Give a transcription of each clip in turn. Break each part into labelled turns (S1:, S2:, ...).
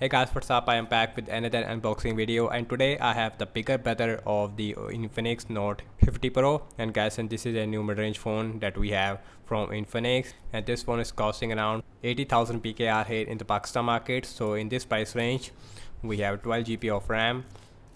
S1: Hey guys, what's up? I am back with another unboxing video, and today I have the bigger brother of the Infinix Note 50 Pro. And guys, and this is a new mid-range phone that we have from Infinix, and this phone is costing around 80,000 PKR here in the Pakistan market. So in this price range we have 12 GB of RAM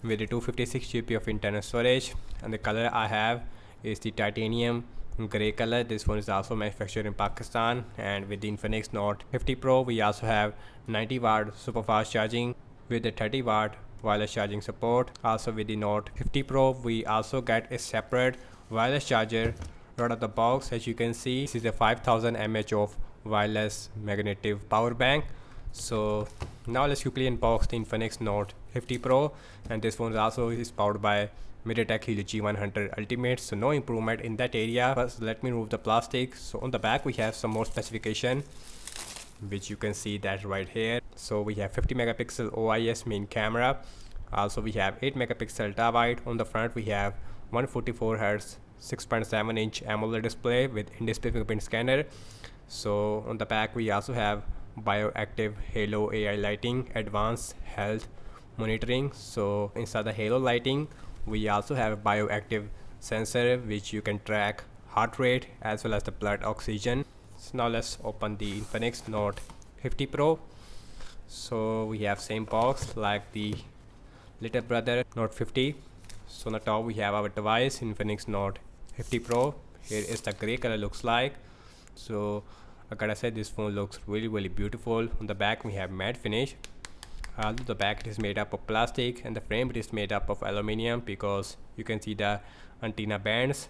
S1: with the 256 GB of internal storage, and the color I have is the titanium gray color. This phone is also manufactured in Pakistan, and with the Infinix Note 50 Pro we also have 90 watt super fast charging with the 30 watt wireless charging support. Also with the Note 50 Pro we also get a separate wireless charger right out of the box. As you can see, this is a 5000 mAh of wireless magnetic power bank. So now let's quickly unbox the Infinix Note 50 Pro, and this phone also is powered by MediaTek Helio G100 Ultimate, so no improvement in that area. First let me remove the plastic. So on the back we have some more specification, which you can see that right here. So we have 50 megapixel OIS main camera. Also we have 8 megapixel ultra wide. On the front we have 144 Hz 6.7 inch AMOLED display with in-display fingerprint scanner. So on the back we also have bioactive halo AI lighting, advanced health monitoring. So inside the halo lighting we also have a bioactive sensor which you can track heart rate as well as the blood oxygen. So now let's open the Infinix Note 50 Pro. So we have same box like the little brother Note 50. So on the top we have our device Infinix Note 50 Pro. Here is the gray color looks like. So I gotta say this phone looks really beautiful. On the back we have matte finish. Although the back it is made up of plastic and the frame it is made up of aluminium, because you can see the antenna bands.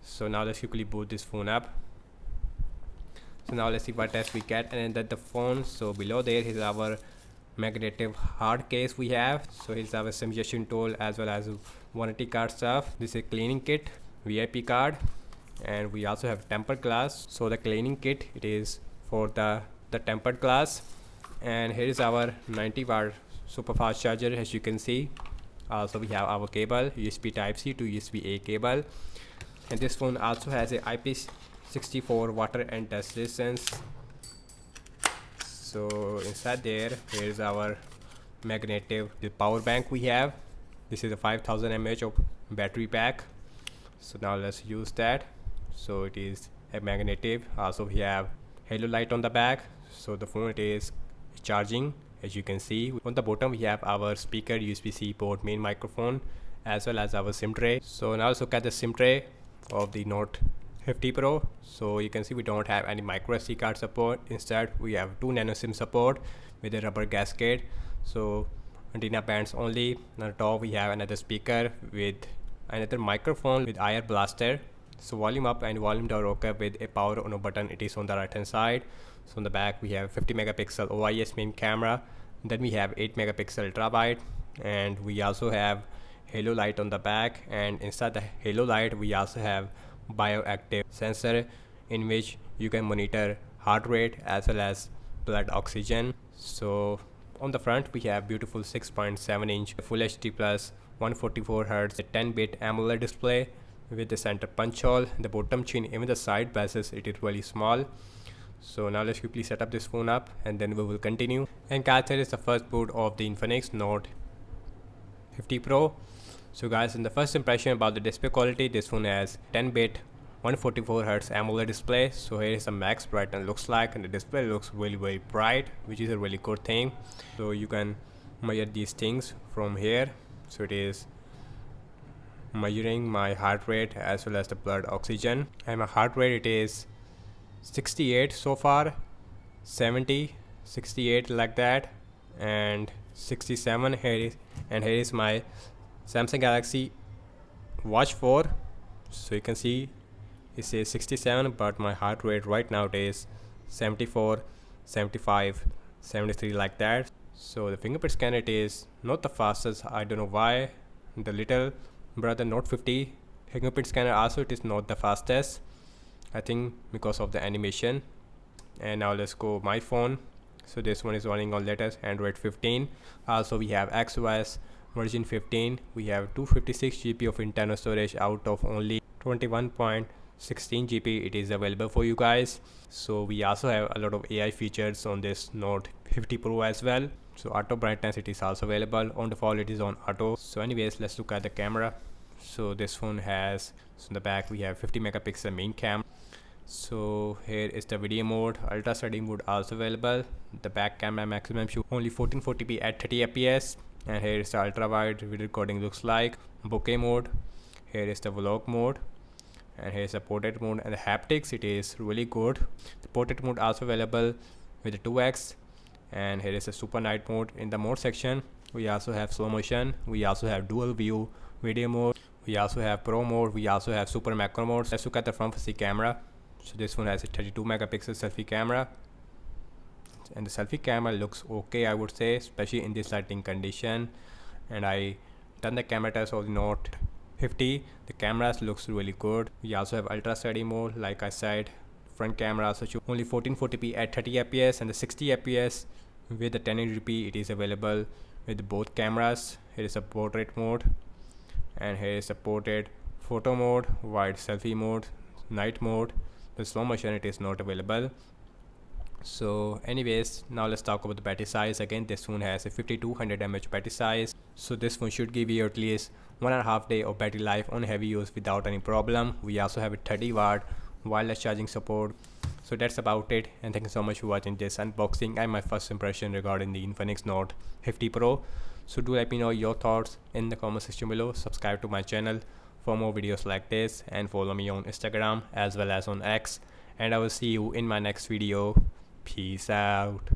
S1: So now let's quickly boot this phone up. So now let's see what test we get, and then the phone. So below there is our magnetic hard case we have. So here's our suggestion tool as well as warranty card stuff. This is a cleaning kit, VIP card, and we also have tempered glass. So the cleaning kit it is for the tempered glass. And here is our 90 watt super fast charger, as you can see. Also we have our cable, USB type C to USB A cable, and this phone also has a IP64 water and dust resistance. So inside there is our magnetic the power bank we have. This is a 5000 mAh of battery pack. So now let's use that. So it is a magnetic. Also we have halo light on the back. So the phone it is charging, as you can see. On the bottom we have our speaker, USB-C port, main microphone, as well as our SIM tray. So now let's look at the SIM tray of the Note 50 Pro. So you can see we don't have any micro SD card support. Instead we have 2 nano SIM support with a rubber gasket. So antenna bands only. On the top we have another speaker with another microphone with IR blaster. So volume up and volume down rocker with a power on button, it is on the right hand side. So on the back we have 50 megapixel OIS main camera, then we have 8 megapixel ultra wide, and we also have halo light on the back. And inside the halo light we also have bioactive sensor in which you can monitor heart rate as well as blood oxygen. So on the front we have beautiful 6.7 inch full HD plus 144 Hz 10-bit AMOLED display with the center punch hole, the bottom chin, even the side bases it is really small. So now let's quickly set up this phone up and then we will continue. And guys, here is the first boot of the Infinix Note 50 Pro. So guys, in the first impression about the display quality, this phone has 10-bit 144 Hz AMOLED display. So here is the max brightness looks like, and the display looks really bright, which is a really good thing. So you can measure these things from here. So it is measuring my heart rate as well as the blood oxygen, and my heart rate it is 68 so far, 70, 68 like that, and 67 here is. And here is my Samsung Galaxy Watch 4. So you can see it says 67, but my heart rate right now it is 74, 75, 73 like that. So the fingerprint scanner it is not the fastest, I don't know why. The little brother Note 50 fingerprint scanner also it is not the fastest, I think because of the animation. And now let's go my phone. So this one is running on latest Android 15. Also we have XOS version 15. We have 256 GB of internal storage out of only 21.6 16 GB it is available for you guys. So we also have a lot of AI features on this Note 50 Pro as well. So auto brightness it is also available. On default it is on auto. So anyways, let's look at the camera. So this phone has, so in the back we have 50 megapixel main camera. So here is the video mode, ultra steady mode also available. The back camera maximum shoot only 1440p at 30 fps. And here is the ultra wide video recording looks like. Bokeh mode, here is the vlog mode, and here is the portrait mode. And the haptics it is really good. The portrait mode also available with the 2x. And here is the super night mode. In the mode section we also have slow motion, we also have dual view video mode, we also have pro mode, we also have super macro mode. Let's look at the front facing camera. So this one has a 32 megapixel selfie camera, and the selfie camera looks okay, I would say, especially in this lighting condition. And I done the camera test of the Note 50. The cameras looks really good. We also have ultra steady mode, like I said. Front camera also shoot only 1440p at 30 fps, and the 60 fps with the 1080p it is available with both cameras. Here is a portrait mode, and here is a portrait photo mode, wide selfie mode, night mode. The slow motion it is not available. So anyways, now let's talk about the battery size. Again, this phone has a 5200 mAh battery size, so this phone should give you at least 1.5 days of battery life on heavy use without any problem. We also have a 30-watt wireless charging support. So that's about it, and thank you so much for watching this unboxing and my first impression regarding the Infinix Note 50 Pro. So do let me know your thoughts in the comment section below. Subscribe to my channel for more videos like this, and follow me on Instagram as well as on X, and I will see you in my next video. Peace out.